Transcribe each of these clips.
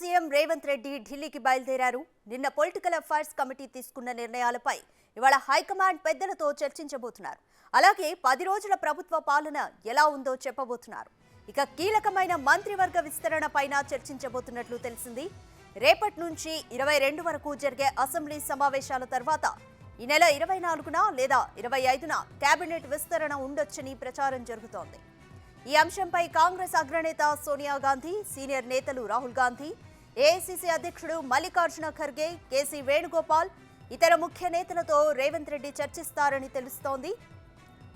CM Revanth Reddy ఢిల్లీకి బయలుదేరారు. నిన్న పొలిటికల్ అఫైర్స్ కమిటీ తీసుకున్న నిర్ణయాలపై ఇవాళ హైకమాండ్ పెద్దలతో చర్చించబోతున్నారు. అలాగే 10 రోజుల ప్రభుత్వ పాలన ఎలా ఉందో చెప్పబోతున్నారు. ఇక కీలకమైన మంత్రివర్గ విస్తరణ పైన చర్చించబోతున్నట్లు తెలిసింది. రేపటి నుంచి 22 వరకు జరిగే అసెంబ్లీ సమావేశాల తర్వాత ఈ నెల 24న లేదా 25న కేబినెట్ విస్తరణ ఉండొచ్చని ప్రచారం జరుగుతోంది. ఈ అంశంపై కాంగ్రెస్ అగ్రనేత సోనియా గాంధీ, సీనియర్ నేతలు రాహుల్ గాంధీ, ఏఐసీసీ అధ్యక్షుడు మల్లికార్జున ఖర్గే, కేసీ వేణుగోపాల్, ఇతర ముఖ్య నేతలతో రేవంత్ రెడ్డి చర్చిస్తారని తెలుస్తోంది.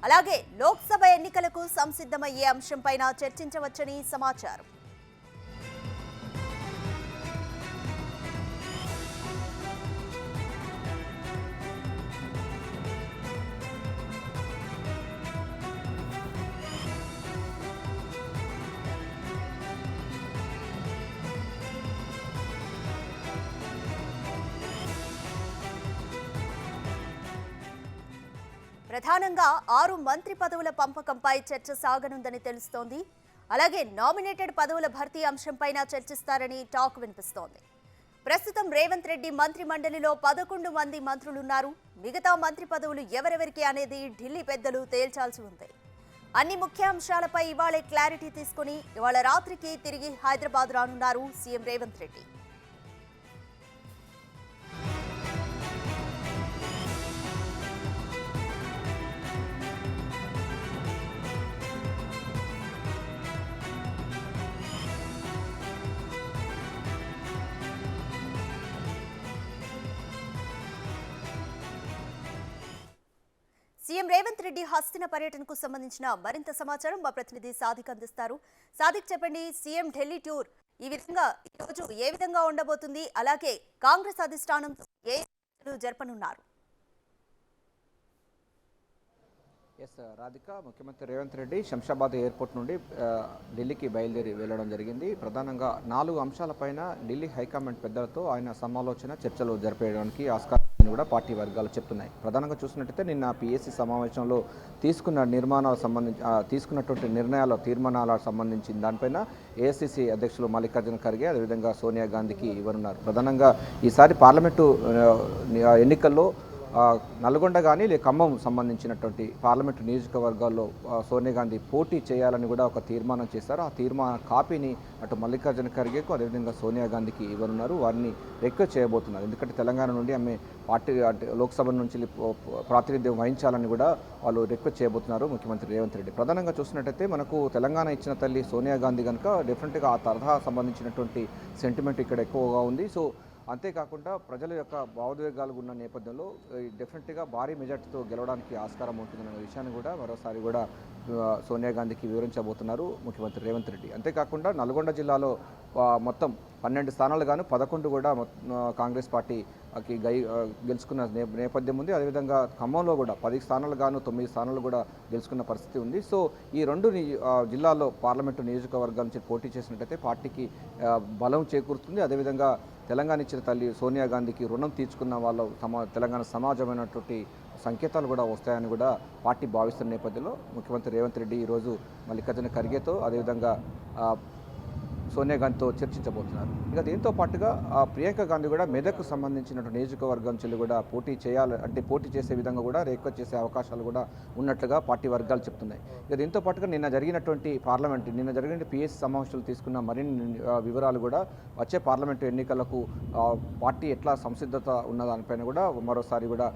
అలాగే లోక్సభ ఎన్నికలకు సంసిద్ధమయ్యే అంశంపైన చర్చించవచ్చని సమాచారం. ప్రధానంగా 6 మంత్రి పదవుల పంపకంపై చర్చ సాగనుందని తెలుస్తోంది. అలాగే నామినేటెడ్ పదవుల భర్తీ అంశంపైన చర్చిస్తారని టాక్ వినిపిస్తోంది. ప్రస్తుతం రేవంత్ రెడ్డి మంత్రి మండలిలో 11 మంది మంత్రులున్నారు. మిగతా మంత్రి పదవులు ఎవరెవరికి అనేది ఢిల్లీ పెద్దలు తేల్చాల్సి ఉంది. అన్ని ముఖ్య అంశాలపై ఇవాళ క్లారిటీ తీసుకుని ఇవాళ రాత్రికి తిరిగి హైదరాబాద్ రానున్నారు సీఎం రేవంత్ రెడ్డి. సీఎం రేవంత్ రెడ్డి హస్తిన పర్యటనకు సంబంధించిన మరింత సమాచారం మా ప్రతినిధి సాదిక్ అందిస్తారు. సాదిక్, చెప్పండి, సీఎం ఢిల్లీ టూర్ ఈ రోజు ఏ విధంగా ఉండబోతుంది? అలాగే కాంగ్రెస్ అధిష్టానం ఏ జరపనున్నారు? రాధిక, ముఖ్యమంత్రి రేవంత్ రెడ్డి శంషాబాద్ ఎయిర్పోర్ట్ నుండి ఢిల్లీకి బయలుదేరి వెళ్లడం జరిగింది. ప్రధానంగా 4 అంశాలపైన ఢిల్లీ హైకమాండ్ పెద్దలతో ఆయన సమాలోచన చర్చలు జరిపేయడానికి ఆస్కారం కూడా పార్టీ వర్గాలు చెప్తున్నాయి. ప్రధానంగా చూసినట్టయితే నిన్న పిఎస్సి సమావేశంలో తీసుకున్నటువంటి తీర్మానాలకు సంబంధించిన దానిపైన ఏఐసీసీ అధ్యక్షులు మల్లికార్జున ఖర్గే, అదేవిధంగా సోనియా గాంధీకి ఇవ్వనున్నారు. ప్రధానంగా ఈసారి పార్లమెంటు ఎన్నికల్లో నల్గొండ కానీ ఖమ్మం సంబంధించినటువంటి పార్లమెంటు నియోజకవర్గాల్లో సోనియా గాంధీ పోటీ చేయాలని కూడా ఒక తీర్మానం చేశారు. ఆ తీర్మాన కాపీని అటు మల్లికార్జున ఖర్గేకు, అదేవిధంగా సోనియా గాంధీకి ఇవ్వనున్నారు. వారిని రిక్వెస్ట్ చేయబోతున్నారు. ఎందుకంటే తెలంగాణ నుండి ఆమె పార్టీ లోక్సభ నుంచి ప్రాతినిధ్యం వహించాలని కూడా వాళ్ళు రిక్వెస్ట్ చేయబోతున్నారు ముఖ్యమంత్రి రేవంత్ రెడ్డి. ప్రధానంగా చూసినట్టయితే మనకు తెలంగాణ ఇచ్చిన తల్లి సోనియా గాంధీ కనుక డెఫినెట్గా ఆ తరహా సంబంధించినటువంటి సెంటిమెంట్ ఇక్కడ ఎక్కువగా ఉంది. సో అంతేకాకుండా ప్రజల యొక్క భావోద్వేగాలు ఉన్న నేపథ్యంలో డెఫినెట్గా భారీ మెజార్టీతో గెలవడానికి ఆస్కారం ఉంటుందన్న విషయాన్ని కూడా మరోసారి కూడా సోనియా గాంధీకి వివరించబోతున్నారు ముఖ్యమంత్రి రేవంత్ రెడ్డి. అంతేకాకుండా నల్గొండ జిల్లాలో మొత్తం 12 స్థానాలు గాను 11 కూడా కాంగ్రెస్ పార్టీకి గెలుచుకున్న నేపథ్యం ఉంది. అదేవిధంగా ఖమ్మంలో కూడా 10 స్థానాలు గాను 9 స్థానాలు కూడా గెలుచుకున్న పరిస్థితి ఉంది. సో ఈ 2 జిల్లాల్లో పార్లమెంటు నియోజకవర్గాల నుంచి పోటీ చేసినట్టయితే పార్టీకి బలం చేకూరుతుంది. అదేవిధంగా తెలంగాణ ఇచ్చిన తల్లి సోనియా గాంధీకి రుణం తీర్చుకున్న వాళ్ళ తెలంగాణ సమాజమైనటువంటి సంకేతాలు కూడా వస్తాయని కూడా పార్టీ భావిస్తున్న నేపథ్యంలో ముఖ్యమంత్రి రేవంత్ రెడ్డి ఈరోజు మల్లికార్జున ఖర్గేతో అదేవిధంగా సోనియా గాంధీతో చర్చించబోతున్నారు. ఇక దీంతో పాటుగా ప్రియాంక గాంధీ కూడా మెదక్కు సంబంధించినటువంటి నియోజకవర్గం నుంచి కూడా పోటీ చేసే విధంగా కూడా రిక్వెస్ట్ చేసే అవకాశాలు కూడా ఉన్నట్లుగా పార్టీ వర్గాలు చెప్తున్నాయి. ఇక దీంతో పాటుగా నిన్న జరిగిన పిఎస్సి సమావేశాలు తీసుకున్న మరిన్ని వివరాలు కూడా వచ్చే పార్లమెంటు ఎన్నికలకు పార్టీ ఎట్లా సంసిద్ధత ఉన్న దానిపైన కూడా మరోసారి కూడా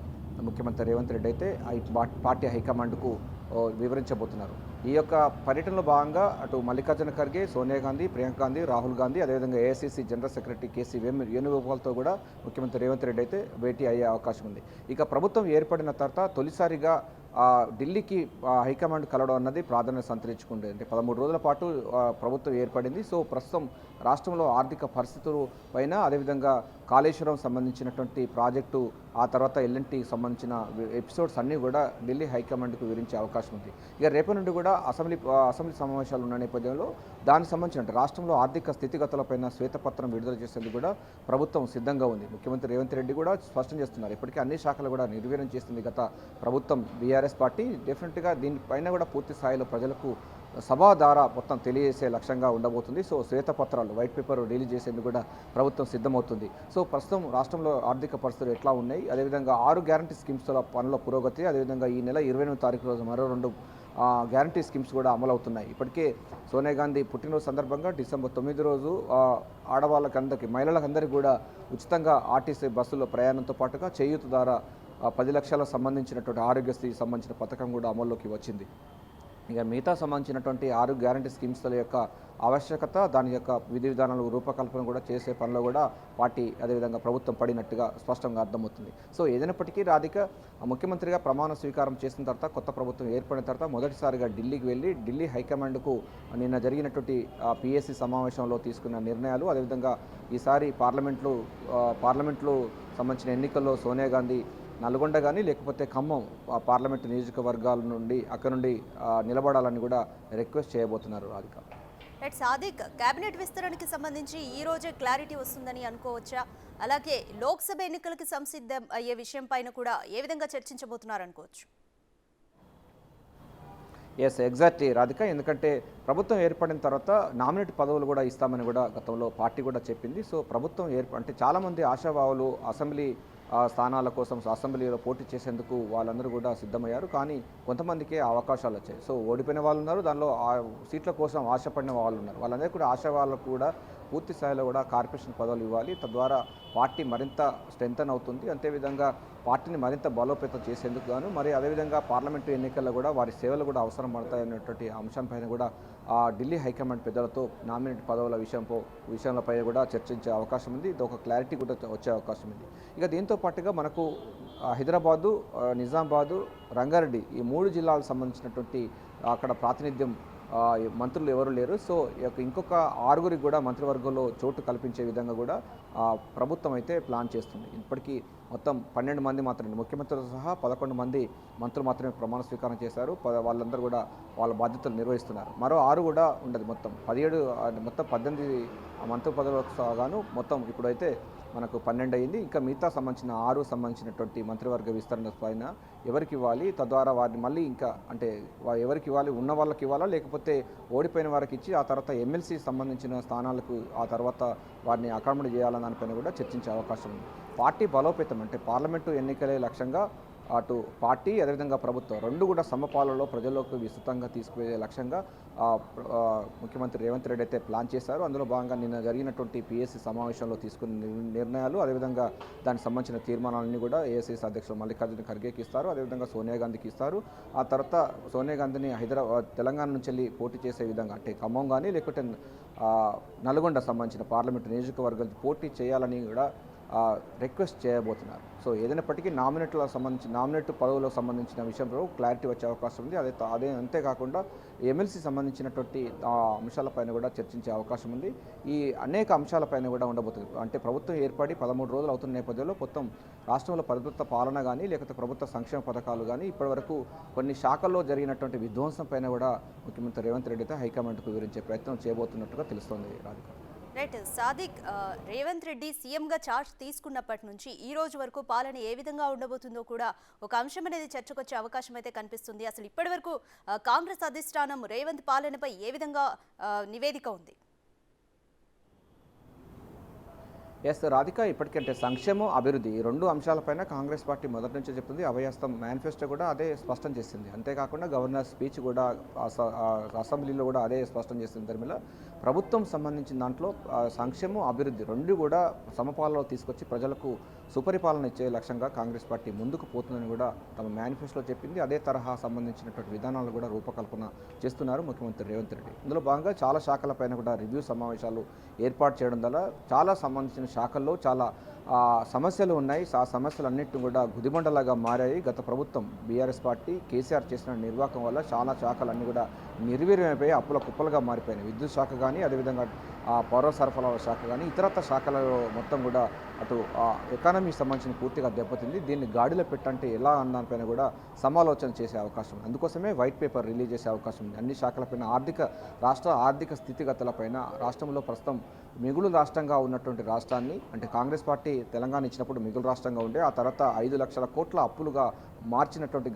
ముఖ్యమంత్రి రేవంత్ రెడ్డి అయితే పార్టీ హైకమాండ్కు వివరించబోతున్నారు. ఈ యొక్క పర్యటనలో భాగంగా అటు మల్లికార్జున ఖర్గే, సోనియా గాంధీ, ప్రియాంక గాంధీ, రాహుల్ గాంధీ, అదేవిధంగా ఏఐసీసీ జనరల్ సెక్రటరీ కేసీ వేణుగోపాల్తో కూడా ముఖ్యమంత్రి రేవంత్ రెడ్డి అయితే భేటీ అయ్యే అవకాశం ఉంది. ఇక ప్రభుత్వం ఏర్పడిన తర్వాత తొలిసారిగా ఢిల్లీకి హైకమాండ్ కలవడం అన్నది ప్రాధాన్యత సంతరించుకుంటుంది. అంటే 13 రోజుల పాటు ప్రభుత్వం ఏర్పడింది. సో ప్రస్తుతం రాష్ట్రంలో ఆర్థిక పరిస్థితుల పైన, అదేవిధంగా కాళేశ్వరం సంబంధించినటువంటి ప్రాజెక్టు, ఆ తర్వాత ఎల్ఎన్టీకి సంబంధించిన ఎపిసోడ్స్ అన్నీ కూడా ఢిల్లీ హైకమాండ్కు వివరించే అవకాశం ఉంది. ఇక రేపటి నుండి కూడా అసెంబ్లీ సమావేశాలు ఉన్న నేపథ్యంలో దానికి సంబంధించిన రాష్ట్రంలో ఆర్థిక స్థితిగతులపైన శ్వేతపత్రం విడుదల చేసేందుకు కూడా ప్రభుత్వం సిద్ధంగా ఉంది. ముఖ్యమంత్రి రేవంత్ రెడ్డి కూడా స్పష్టం చేస్తున్నారు. ఇప్పటికే అన్ని శాఖలు కూడా నిర్వీర్యం చేస్తుంది గత ప్రభుత్వం బీఆర్ఎస్ పార్టీ. డెఫినెట్గా దీనిపైన కూడా పూర్తి స్థాయిలో ప్రజలకు సభ ద్వారా మొత్తం తెలియజేసే లక్ష్యంగా ఉండబోతుంది. సో శ్వేతపత్రాలు వైట్ పేపర్ రిలీజ్ చేసేందుకు కూడా ప్రభుత్వం సిద్ధమవుతుంది. సో ప్రస్తుతం రాష్ట్రంలో ఆర్థిక పరిస్థితులు ఎట్లా ఉన్నాయి, అదేవిధంగా 6 గ్యారంటీ స్కీమ్స్ల పనుల పురోగతి, అదేవిధంగా ఈ నెల 28వ తారీఖు రోజు మరో 2 గ్యారంటీ స్కీమ్స్ కూడా అమలవుతున్నాయి. ఇప్పటికే సోనియా గాంధీ పుట్టినరోజు సందర్భంగా డిసెంబర్ 9 రోజు ఆడవాళ్ళకందరికీ మహిళలకందరికీ కూడా ఉచితంగా ఆర్టీసీ బస్సుల్లో ప్రయాణంతో పాటుగా చేయూత ద్వారా 10 లక్షలకు సంబంధించినటువంటి ఆరోగ్యశ్రీకి సంబంధించిన పథకం కూడా అమల్లోకి వచ్చింది. ఇక మిగతా సంబంధించినటువంటి 6 గ్యారంటీ స్కీమ్స్ల యొక్క ఆవశ్యకత, దాని యొక్క విధి విధానాలు రూపకల్పన కూడా చేసే పనిలో కూడా పార్టీ అదేవిధంగా ప్రభుత్వం పడినట్టుగా స్పష్టంగా అర్థమవుతుంది. సో ఏదైనప్పటికీ రాధిక ముఖ్యమంత్రిగా ప్రమాణ స్వీకారం చేసిన తర్వాత, కొత్త ప్రభుత్వం ఏర్పడిన తర్వాత మొదటిసారిగా ఢిల్లీకి వెళ్ళి ఢిల్లీ హైకమాండ్కు నిన్న జరిగినటువంటి పిఎస్సి సమావేశంలో తీసుకున్న నిర్ణయాలు, అదేవిధంగా ఈసారి పార్లమెంట్లో సంబంధించిన ఎన్నికల్లో సోనియా గాంధీ నల్గొండ కానీ లేకపోతే ఖమ్మం పార్లమెంటు నియోజకవర్గాల నుండి అక్కడ నుండి నిలబడాలని కూడా రిక్వెస్ట్ చేయబోతున్నారు రాధిక. రైట్ సాదిక్, కేబినెట్ విస్తరణకి సంబంధించి ఈ రోజే క్లారిటీ వస్తుందని అనుకోవచ్చా? అలాగే లోక్సభ ఎన్నికలకి సంసిద్ధం అయ్యే విషయం పైన కూడా ఏ విధంగా చర్చించబోతున్నారు అనుకోవచ్చు? Yes, exactly Radhika. ఎందుకంటే ప్రభుత్వం ఏర్పడిన తర్వాత నామినేట్ పదవులు కూడా ఇస్తామని కూడా గతంలో పార్టీ కూడా చెప్పింది. సో ప్రభుత్వం అంటే చాలామంది ఆశావాహులు అసెంబ్లీ స్థానాల కోసం అసెంబ్లీలో పోటీ చేసేందుకు వాళ్ళందరూ కూడా సిద్ధమయ్యారు. కానీ కొంతమందికి అవకాశాలు వచ్చాయి. సో ఓడిపోయిన వాళ్ళు ఉన్నారు, దానిలో ఆ సీట్ల కోసం ఆశపడిన వాళ్ళు ఉన్నారు. వాళ్ళందరికీ కూడా ఆశ వాళ్ళకు కూడా పూర్తి స్థాయిలో కూడా కార్పొరేషన్ పదవులు ఇవ్వాలి. తద్వారా పార్టీ మరింత స్ట్రెంథన్ అవుతుంది. అంతేవిధంగా పార్టీని మరింత బలోపేతం చేసేందుకు గాను మరి అదేవిధంగా పార్లమెంటు ఎన్నికల్లో కూడా వారి సేవలు కూడా అవసరం పడతాయనేటువంటి అంశంపైన కూడా ఢిల్లీ హైకమాండ్ పెద్దలతో నామినేట్ పదవుల విషయంపై కూడా చర్చించే అవకాశం ఉంది. ఇది ఒక క్లారిటీ కూడా వచ్చే అవకాశం ఉంది. ఇక దీంతో పాటుగా మనకు హైదరాబాదు, నిజామాబాదు, రంగారెడ్డి ఈ 3 జిల్లాలకు సంబంధించినటువంటి అక్కడ ప్రాతినిధ్యం మంత్రులు ఎవరు లేరు. సో ఇంకొక 6గురికి కూడా మంత్రివర్గంలో చోటు కల్పించే విధంగా కూడా ప్రభుత్వం అయితే ప్లాన్ చేస్తుంది. ఇప్పటికీ మొత్తం 12 మంది మాత్రమే, ముఖ్యమంత్రితో సహా 11 మంది మంత్రులు మాత్రమే ప్రమాణ స్వీకారం చేశారు. వాళ్ళందరూ కూడా వాళ్ళ బాధ్యతలు నిర్వహిస్తున్నారు. మరో 6 కూడా ఉండదు. మొత్తం 18 మంత్రి పదవులకు గాను మొత్తం ఇప్పుడైతే మనకు 12 అయింది. ఇంకా మిగతా సంబంధించిన 6 సంబంధించినటువంటి మంత్రివర్గ విస్తరణ పైన ఎవరికి ఇవ్వాలి, తద్వారా వారిని మళ్ళీ ఇంకా అంటే ఎవరికి ఇవ్వాలి, ఉన్న వాళ్ళకి ఇవ్వాలా లేకపోతే ఓడిపోయిన వారికి ఇచ్చి ఆ తర్వాత ఎమ్మెల్సీ సంబంధించిన స్థానాలకు ఆ తర్వాత వారిని అకామిడేట్ చేయాలన్న దానిపైన కూడా చర్చించే అవకాశం ఉంది. పార్టీ బలోపేతం అంటే పార్లమెంటు ఎన్నికలే లక్ష్యంగా అటు పార్టీ అదేవిధంగా ప్రభుత్వం 2 కూడా సమపాలలో ప్రజల్లోకి విస్తృతంగా తీసుకువెళ్ళే లక్ష్యంగా ముఖ్యమంత్రి రేవంత్ రెడ్డి అయితే ప్లాన్ చేశారు. అందులో భాగంగా నిన్న జరిగినటువంటి పిఎస్సి సమావేశంలో తీసుకున్న నిర్ణయాలు, అదేవిధంగా దానికి సంబంధించిన తీర్మానాలన్నీ కూడా ఏఐసీసీ అధ్యక్షుడు మల్లికార్జున ఖర్గేకి ఇస్తారు, అదేవిధంగా సోనియా గాంధీకి ఇస్తారు. ఆ తర్వాత సోనియా గాంధీని తెలంగాణ నుంచి వెళ్ళి పోటీ చేసే విధంగా అంటే ఖమ్మం కానీ లేకపోతే నల్గొండ సంబంధించిన పార్లమెంటు నియోజకవర్గాలు పోటీ చేయాలని కూడా రిక్వెస్ట్ చేయబోతున్నారు. సో ఏదైనప్పటికీ నామినేట్ పదవులకు సంబంధించిన విషయంలో క్లారిటీ వచ్చే అవకాశం ఉంది. అదే అంతేకాకుండా ఎమ్మెల్సీ సంబంధించినటువంటి అంశాలపైన కూడా చర్చించే అవకాశం ఉంది. ఈ అనేక అంశాలపైన కూడా ఉండబోతుంది. అంటే ప్రభుత్వం ఏర్పడి 13 రోజులు అవుతున్న నేపథ్యంలో మొత్తం రాష్ట్రంలో ప్రభుత్వ పాలన కానీ లేకపోతే ప్రభుత్వ సంక్షేమ పథకాలు కానీ ఇప్పటివరకు కొన్ని శాఖల్లో జరిగినటువంటి విధ్వంసం పైన కూడా ముఖ్యమంత్రి రేవంత్ రెడ్డి అయితే హైకమాండ్కు వివరించే ప్రయత్నం చేయబోతున్నట్టుగా తెలుస్తోంది రాధిక. రైట్ సాదిక్, రేవంత్ రెడ్డి సీఎంగా ఛార్జ్ తీసుకున్నప్పటి నుంచి ఈ రోజు వరకు పాలన ఏ విధంగా ఉండబోతుందో కూడా ఒక అంశం అనేది చర్చకొచ్చే అవకాశం అయితే కనిపిస్తుంది. అసలు ఇప్పటి వరకు కాంగ్రెస్ అధిష్టానం రేవంత్ పాలనపై ఏ విధంగా నివేదిక ఉంది? ఎస్ రాధిక, ఇప్పటికంటే సంక్షేమం, అభివృద్ధి ఈ 2 అంశాలపైన కాంగ్రెస్ పార్టీ మొదటి నుంచే చెప్తుంది. అభయహస్తం మేనిఫెస్టో కూడా అదే స్పష్టం చేసింది. అంతేకాకుండా గవర్నర్ స్పీచ్ కూడా అసెంబ్లీలో కూడా అదే స్పష్టం చేసింది. ధర్మిల ప్రభుత్వం సంబంధించిన దాంట్లో సంక్షేమం, అభివృద్ధి 2 కూడా సమపాలలో తీసుకొచ్చి ప్రజలకు సుపరిపాలన ఇచ్చే లక్ష్యంగా కాంగ్రెస్ పార్టీ ముందుకు పోతుందని కూడా తమ మేనిఫెస్టోలో చెప్పింది. అదే తరహా సంబంధించినటువంటి విధానాలు కూడా రూపకల్పన చేస్తున్నారు ముఖ్యమంత్రి రేవంత్ రెడ్డి. ఇందులో భాగంగా చాలా శాఖలపైన కూడా రివ్యూ సమావేశాలు ఏర్పాటు చేయడం వల్ల చాలా సంబంధించిన శాఖల్లో చాలా సమస్యలు ఉన్నాయి. ఆ సమస్యలన్నింటినీ కూడా గుదిబండలాగా మారాయి. గత ప్రభుత్వం బీఆర్ఎస్ పార్టీ కేసీఆర్ చేసిన నిర్వాహకం వల్ల చాలా శాఖలన్నీ కూడా నిర్వీర్యమైపోయి అప్పుల కుప్పలుగా మారిపోయినాయి. విద్యుత్ శాఖ కానీ అదేవిధంగా పౌర సరఫరాల శాఖ కానీ ఇతరత్ర శాఖలలో మొత్తం కూడా అటు ఎకానమీకి సంబంధించిన పూర్తిగా దెబ్బతింది. దీన్ని గాడిలో పెట్టంటే ఎలా అన్నదానిపైన కూడా సమాలోచన చేసే అవకాశం ఉంది. అందుకోసమే వైట్ పేపర్ రిలీజ్ చేసే అవకాశం ఉంది. అన్ని శాఖలపైన రాష్ట్ర ఆర్థిక స్థితిగతులపైన రాష్ట్రంలో ప్రస్తుతం మిగులు రాష్ట్రంగా ఉన్నటువంటి రాష్ట్రాన్ని అంటే కాంగ్రెస్ పార్టీ తెలంగాణ ఇచ్చినప్పుడు మిగులు రాష్ట్రంగా ఉండే ఆ తర్వాత 5 లక్షల కోట్ల అప్పులుగా మార్చినటువంటి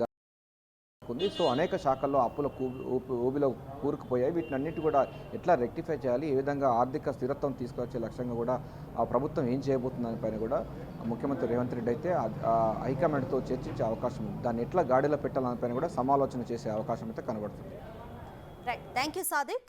ఉంది. సో అనేక శాఖల్లో అప్పుల ఊబిలో కూరుకుపోయాయి. వీటినన్నిటి కూడా ఎట్లా రెక్టిఫై చేయాలి, ఏ విధంగా ఆర్థిక స్థిరత్వం తీసుకొచ్చే లక్ష్యంగా కూడా ఆ ప్రభుత్వం ఏం చేయబోతుంది దానిపైన కూడా ముఖ్యమంత్రి రేవంత్ రెడ్డి అయితే హైకమాండ్తో చర్చించే అవకాశం ఉంది. దాన్ని ఎట్లా గాడిలో పెట్టాలనిపైన కూడా సమాలోచన చేసే అవకాశం అయితే కనబడుతుంది. Right, thank you Sadiq.